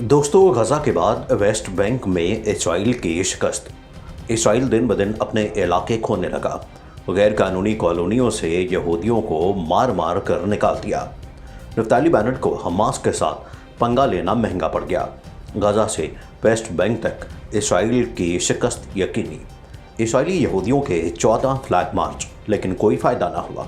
दोस्तों, गजा के बाद वेस्ट बैंक में इसराइल की शिकस्त। इसराइल दिन ब दिन अपने इलाके खोने लगा। गैर कानूनी कॉलोनियों से यहूदियों को मार मार कर निकाल दिया। नफ्ताली बेनेट को हमास के साथ पंगा लेना महंगा पड़ गया। गजा से वेस्ट बैंक तक इसराइल की शिकस्त यकीनी। इसराइली यहूदियों के 14 फ्लैग मार्च, लेकिन कोई फ़ायदा ना हुआ।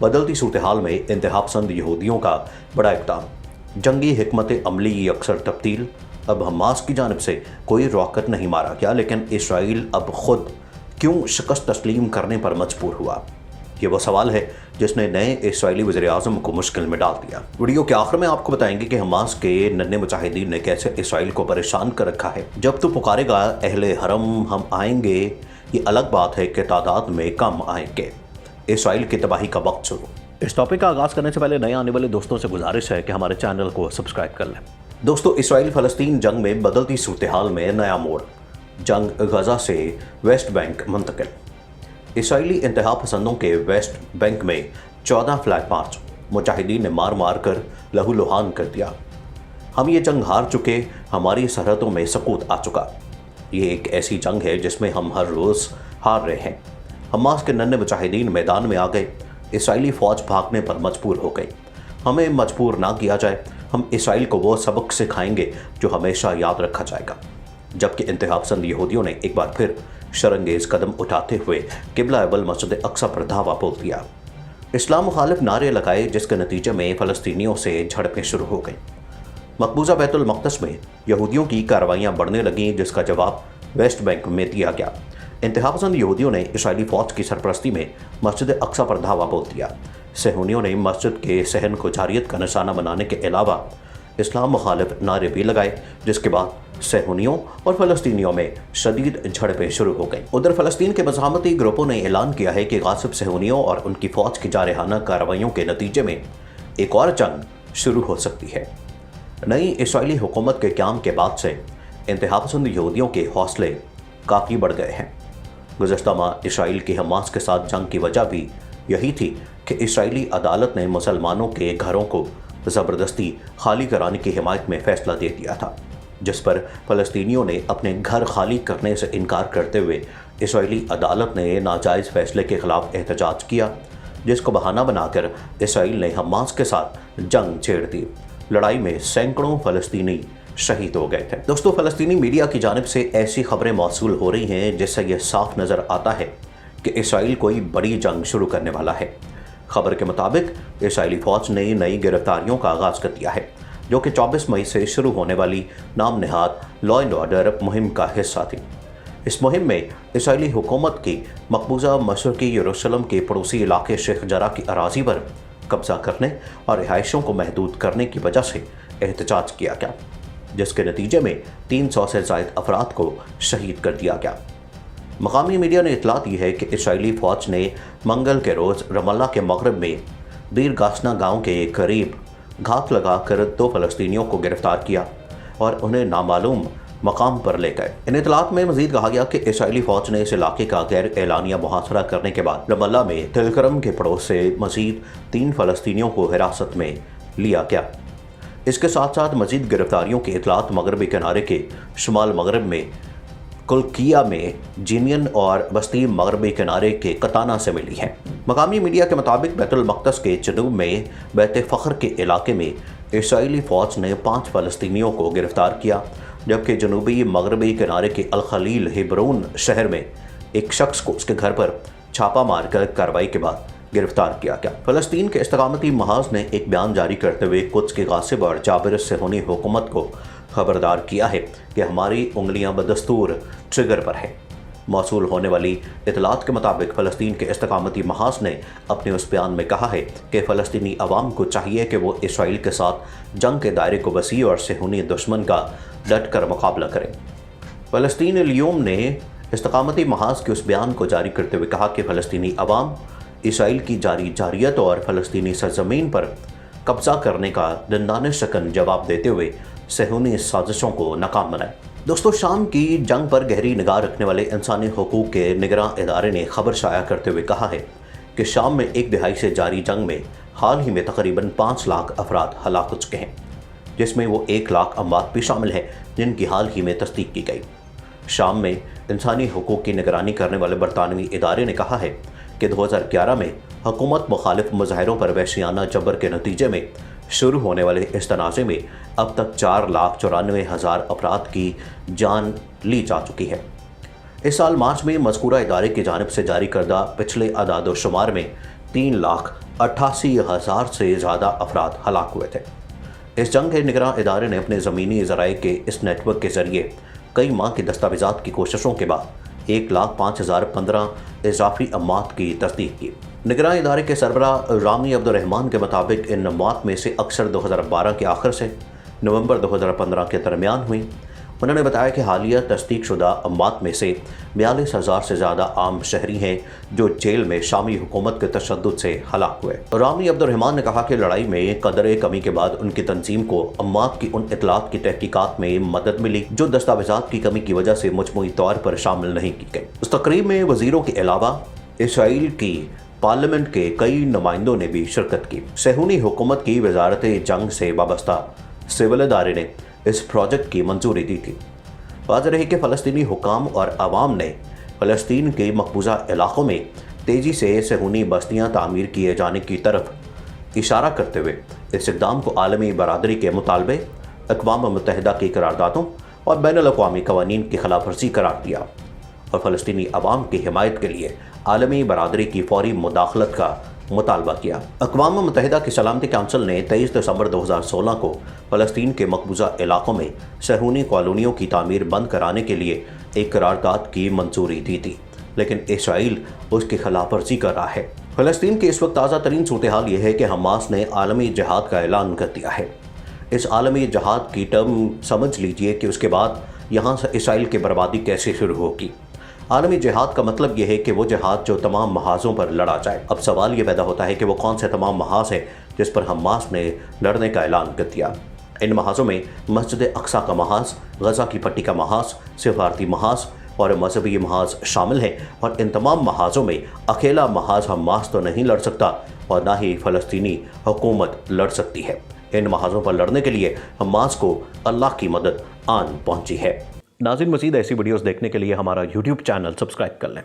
बदलती सूरत हाल में इंतहापसंद यहूदियों का बड़ा इक़दाम। जंगी हिकमत अमली अक्सर तब्दील। अब हमास की जानिब से कोई रॉकेट नहीं मारा गया, लेकिन इसराइल अब खुद क्यों शिकस्त तस्लीम करने पर मजबूर हुआ? ये वो सवाल है जिसने नए इसराइली वज़ीर-ए-आज़म को मुश्किल में डाल दिया। वीडियो के आखिर में आपको बताएंगे कि हमास के नन्हे मुजाहिदीन ने कैसे इसराइल को परेशान कर रखा है। जब तो पुकारेगा अहले हरम हम आएंगे, ये अलग बात है कि तादाद में कम आएंगे। इसराइल की तबाही का वक्त शुरू। इस टॉपिक का आगाज़ करने से पहले नए आने वाले दोस्तों से गुजारिश है कि हमारे चैनल को सब्सक्राइब कर लें। दोस्तों, इसराइल फ़लस्तीन जंग में बदलती सूरत हाल में नया मोड़। जंग गजा से वेस्ट बैंक मुंतकिल। इसराइली इंतहा पसंदों के वेस्ट बैंक में 14 फ्लैग मार्च। मुजाहिदीन ने मार मार कर लहूलुहान कर दिया। हम ये जंग हार चुके, हमारी सरहदों में सकूत आ चुका। ये एक ऐसी जंग है जिसमें हम हर रोज़ हार रहे हैं। हमास के नन्हे मुजाहिदीन मैदान में आ गए। इसराइली फ़ौज भागने पर मजबूर हो गई। हमें मजबूर ना किया जाए, हम इसराइल को वो सबक सिखाएंगे जो हमेशा याद रखा जाएगा। जबकि इंतहापसंद यहूदियों ने एक बार फिर शरंगेज़ कदम उठाते हुए किबला अव्वल मस्जिद अक्सा पर धावा बोल दिया। इस्लाम मुखालिफ नारे लगाए, जिसके नतीजे में फ़लस्तीनियों से झड़पें शुरू हो गईं। मकबूजा बैतुल मक़दस में यहूदियों की कार्रवाइयाँ बढ़ने लगीं, जिसका जवाब वेस्ट बैंक में दिया गया। इंतहापसंद यहूदियों ने इसराइली फ़ौज की सरपरस्ती में मस्जिद अक्सा पर धावा बोल दिया। सहूनियों ने मस्जिद के सहन को जारियत का निशाना बनाने के अलावा इस्लाम मुखालिफ नारे भी लगाए, जिसके बाद सहूनियों और फ़लस्तीनियों में शदीद झड़पें शुरू हो गईं। उधर फ़लस्तीन के मज़ाहमती ग्रुपों ने ऐलान किया है कि गासिब सहूनियों और उनकी फ़ौज की जारहाना कार्रवाइयों के नतीजे में एक और जंग शुरू हो सकती है। नई इसराइली हुकूमत के क़याम के बाद से इंतहापसंद यहूदियों के हौसले काफ़ी बढ़ गए हैं। गुज़श्ता माह इसराइल की हमास के साथ जंग की वजह भी यही थी कि इसराइली अदालत ने मुसलमानों के घरों को ज़बरदस्ती खाली कराने की हिमायत में फ़ैसला दे दिया था, जिस पर फ़लस्तीनियों ने अपने घर खाली करने से इनकार करते हुए इसराइली अदालत ने नाजायज़ फ़ैसले के ख़िलाफ़ एहतजाज किया, जिसको बहाना बनाकर इसराइल ने हमास के साथ जंग छेड़ दी। लड़ाई में सैकड़ों फ़लस्तीनी शहीद हो गए थे। दोस्तों, फ़लस्तीनी मीडिया की जानिब से ऐसी खबरें मौसूल हो रही हैं जिससे यह साफ नज़र आता है कि इसराइल कोई बड़ी जंग शुरू करने वाला है। खबर के मुताबिक इसराइली फ़ौज ने नई गिरफ्तारियों का आगाज़ कर दिया है, जो कि 24 मई से शुरू होने वाली नाम नहाद लॉ एंड ऑर्डर मुहिम का हिस्सा थी। इस मुहिम में इसराइली हुकूमत की मकबूजा मशरक़ी यरूशलेम के पड़ोसी इलाके शेख जरा की अराज़ी पर कब्ज़ा करने और रिहाइशों को महदूद करने की वजह से एहतजाज किया गया, जिसके नतीजे में 300 से ज़ायद अफराद को शहीद कर दिया गया। मकामी मीडिया ने इतला दी है कि इसराइली फ़ौज ने मंगल के रोज़ रमल्ला के मगरब में दीर गासना गाँव के करीब घात लगाकर 2 फ़लस्तीनियों को गिरफ्तार किया और उन्हें नामालूम मकाम पर ले गए। इन इतलात में मज़ीद कहा गया कि इसराइली फ़ौज ने इस इलाके का गैर एलानिया मुहासरा करने के बाद रमल्ला में तिलकरम के पड़ोस से मज़ीद 3 फ़लस्तीनियों को हिरासत में लिया गया। इसके साथ साथ मज़ीद गिरफ्तारियों की इतलात मगरबी किनारे के शुमाल मगरब में कुलकिया में जीनियन और बस्ती मगरबी किनारे के कताना से मिली है। मकामी मीडिया के मुताबिक बैतुल मक़दस के जनूब में बैत फ़ख्र के इलाके में इसराइली फ़ौज ने 5 फ़लस्तीनियों को गिरफ्तार किया, जबकि जनूबी मगरबी किनारे के अल खलील हेब्रोन शहर में एक शख्स को उसके घर पर छापा मारकर कार्रवाई के बाद गिरफ्तार किया गया। फ़लस्तीन के इस्तकामती महाज ने एक बयान जारी करते हुए कुद्स के गासिब और जाबिर सहूनी हुकूमत को खबरदार किया है कि हमारी उंगलियां बदस्तूर ट्रिगर पर है। मौसूल होने वाली इतलात के मुताबिक फ़लस्तीन के इस्तकामती महाज ने अपने उस बयान में कहा है कि फ़लस्तीनी अवाम को चाहिए कि वो इसराइल के साथ जंग के दायरे को वसी और सहूनी दुश्मन का डट कर मुकाबला करें। फ़लस्तीन अल-यौम ने इस्तकामती महाज के उस बयान को जारी करते हुए कहा कि फ़लस्तीनी अवाम इसराइल की जारी जारियत और फ़लस्तीनी सरज़मीन पर कब्ज़ा करने का दंदाने शकन जवाब देते हुए सहूनी साजिशों को नाकाम बनाए। दोस्तों, शाम की जंग पर गहरी निगाह रखने वाले इंसानी हुकूक के निगरां इदारे ने खबर शाया करते हुए कहा है कि शाम में 1 दिहाई से जारी जंग में हाल ही में तकरीबन 5 लाख अफराद हलाक हो चुके हैं, जिसमें वो 1 लाख अमवात भी शामिल हैं जिनकी हाल ही में तस्दीक की गई। शाम में इंसानी हुकूक की निगरानी करने वाले बरतानवी इदारे ने कहा है कि 2011 में हुकूमत मुखालिफ मुजाहिरों पर वहशियाना जबर के नतीजे में शुरू होने वाले इस तनाज़े में अब तक 4,94,000 अफराद की जान ली जा चुकी है। इस साल मार्च में मज़कूरा इदारे की जानिब से जारी करदा पिछले अदाद शुमार में 3,88,000 से ज़्यादा अफराद हलाक हुए थे। इस जंग के निगरां इदारे ने अपने ज़मीनी ज़राए के इस नेटवर्क के ज़रिए कई माह की दस्तावेज़ात की कोशिशों के बाद 1,05,015 इजाफी अमवात की तस्दीक की। निगरान इदारे के सरबराह रामी अब्दुर्रहमान के मुताबिक इन अमवात में से अक्सर 2012 के आखिर से नवंबर 2015 के दरमियान हुई। उन्होंने बताया कि हालिया तस्दीक शुदा अमवात में से 42,000 से ज़्यादा आम शहरी हैं जो जेल में शामी हुकूमत के तशद्दुद से हलाक हुए। रामी अब्दुर्रहमान ने कहा कि लड़ाई में कदर कमी के बाद उनकी तंजीम को अमवात की उन इतलात की तहकीकात में मदद मिली जो दस्तावेज़ात की कमी की वजह से मजमूई तौर पर शामिल नहीं की गई। उस तकरीब में वज़ीरों के अलावा इसराइल की पार्लियामेंट के कई नुमाइंदों ने भी शिरकत की। सहूनी हुकूमत की वजारत जंग से वाबस्ता सिविल इदारे ने इस प्रोजेक्ट की मंजूरी दी थी। वाज़ेह है कि फ़लस्तीनी हुकाम और आवाम ने फ़लस्तीन के मकबूजा इलाक़ों में तेज़ी से सहूनी बस्तियाँ तामीर किए जाने की तरफ इशारा करते हुए इस इक़दाम को आलमी बरादरी के मुतालबे, अक़वाम मुत्तहिदा की करारदादों और बैनुल-अक़वामी क़वानीन की खिलाफ वर्जी करार दिया और फ़लस्तीनी अवाम की हिमायत के लिए आलमी बरादरी की फौरी मुदाखलत का मुतालबा किया। अक़वाम मुत्तहिदा की सलामती काउंसिल ने 23 दिसंबर 2016 को फ़लस्तीन के मकबूजा इलाक़ों में सहूनी कॉलोनियों की तामीर बंद कराने के लिए एक करारदाद की मंजूरी दी थी, लेकिन इसराइल उसकी खिलाफ वर्जी कर रहा है। फ़लस्तीन की इस वक्त ताज़ा तरीन सूरत हाल ये है कि हमास ने आलमी जिहाद का ऐलान कर दिया है। इस आलमी जिहाद की टर्म समझ लीजिए कि उसके बाद यहाँ से इसराइल की बर्बादी कैसे शुरू होगी। आलमी जिहाद का मतलब यह है कि वो जिहाद जो तमाम महाजों पर लड़ा जाए। अब सवाल ये पैदा होता है कि वो कौन से तमाम महाज हैं जिस पर हमास ने लड़ने का ऐलान कर दिया। इन महाजों में मस्जिद अक्सा का महाज, गज़ा की पट्टी का महाज, सिफारती महाज और मजहबी महाज शामिल हैं और इन तमाम महाजों में अकेला महाज हमास तो नहीं लड़ सकता और ना ही फ़लस्तीनी हुकूमत लड़ सकती है। इन महाजों पर लड़ने के लिए हमास को अल्लाह की मदद आन पहुंची है। नाज़रीन, मज़ीद ऐसी वीडियोस देखने के लिए हमारा YouTube चैनल सब्सक्राइब कर लें।